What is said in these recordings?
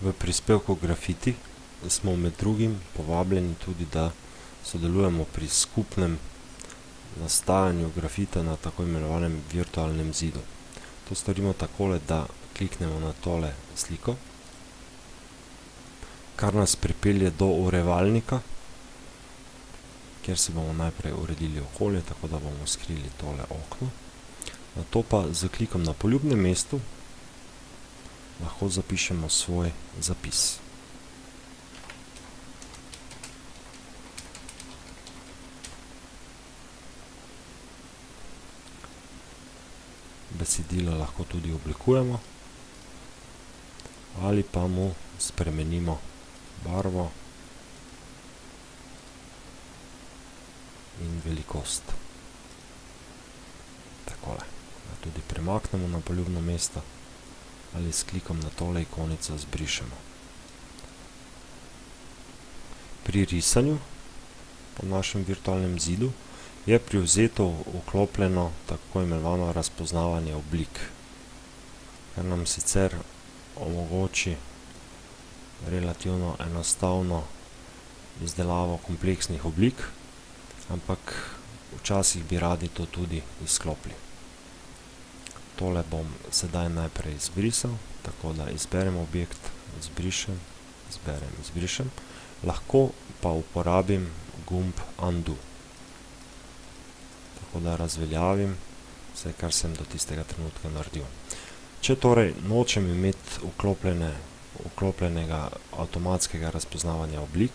V prispevku Grafiti smo med drugim povabljeni tudi, da sodelujemo pri skupnem nastajanju grafita na tako imenovanem virtualnem zidu. To storimo takole, da kliknemo na tole sliko, kar nas pripelje do urevalnika, kjer si bomo najprej uredili okolje, tako da bomo skrili tole okno. Nato pa z klikom na poljubnem mestu lahko zapišemo svoj zapis. Besedilo lahko tudi oblikujemo ali pa mu spremenimo barvo in velikost. Takole. Tudi premaknemo na poljubno mesto ali s klikom na tole ikonico zbrišemo. Pri risanju po našem virtualnem zidu je privzeto vklopljeno tako imenovano razpoznavanje oblik, kar nam sicer omogoči relativno enostavno izdelavo kompleksnih oblik, ampak včasih bi radi to tudi izklopili. Tole bom sedaj najprej izbrisal, tako da izberem objekt, izbrišem, izberem, izbrišem. Lahko pa uporabim gumb Undo, tako da razveljavim vse, kar sem do tistega trenutka naredil. Če torej nočem imeti vklopljenega avtomatskega razpoznavanja oblik,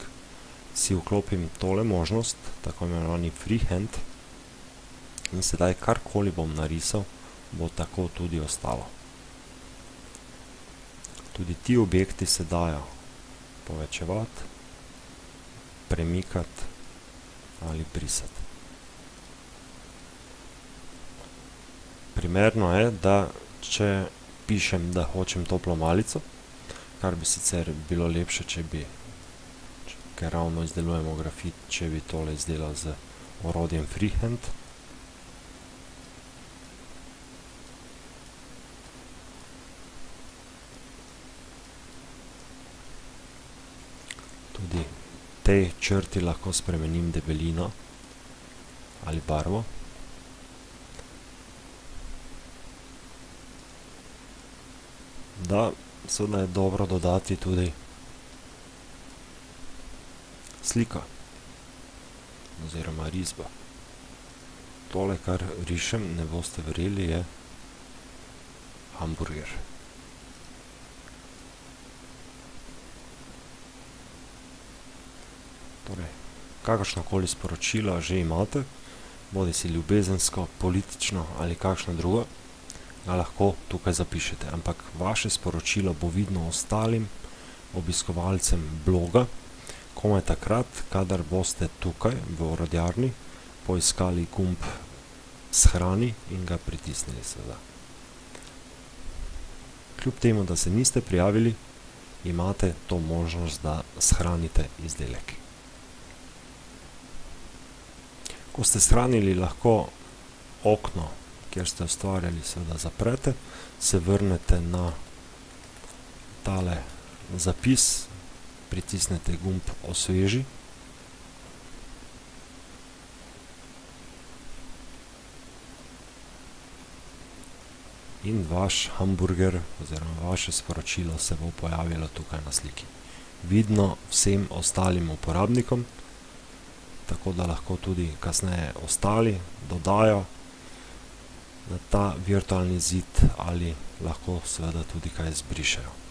si vklopim tole možnost, tako imenovani freehand, in sedaj karkoli bom narisal, bo tako tudi ostalo. Tudi ti objekti se dajo povečevati, premikati ali brisati. Primerno je, da če pišem, da hočem toplo malico, kar bi sicer bilo lepše, ker ravno izdelujemo grafit, če bi tole izdelal z orodjem freehand. Tudi tej črti lahko spremenim debelino ali barvo. Da, seveda je dobro dodati tudi slika oziroma risba. Tole, kar rišem, ne boste verjeli, je hamburger. Torej, kakršnokoli sporočilo že imate, bodisi ljubezensko, politično ali kakšno drugo, ga lahko tukaj zapišete. Ampak vaše sporočilo bo vidno ostalim obiskovalcem bloga komaj takrat, kadar boste tukaj v orodjarni poiskali gumb Shrani in ga pritisnili seveda. Kljub temu, da se niste prijavili, imate to možnost, da shranite izdelek. Ko ste shranili, lahko okno, kjer ste ustvarjali, seveda zaprete, se vrnete na tale zapis, pritisnete gumb Osveži in vaš hamburger oziroma vaše sporočilo se bo pojavilo tukaj na sliki. Vidno vsem ostalim uporabnikom, tako da lahko tudi kasneje ostali dodajo na ta virtualni zid ali lahko seveda tudi kaj zbrišejo.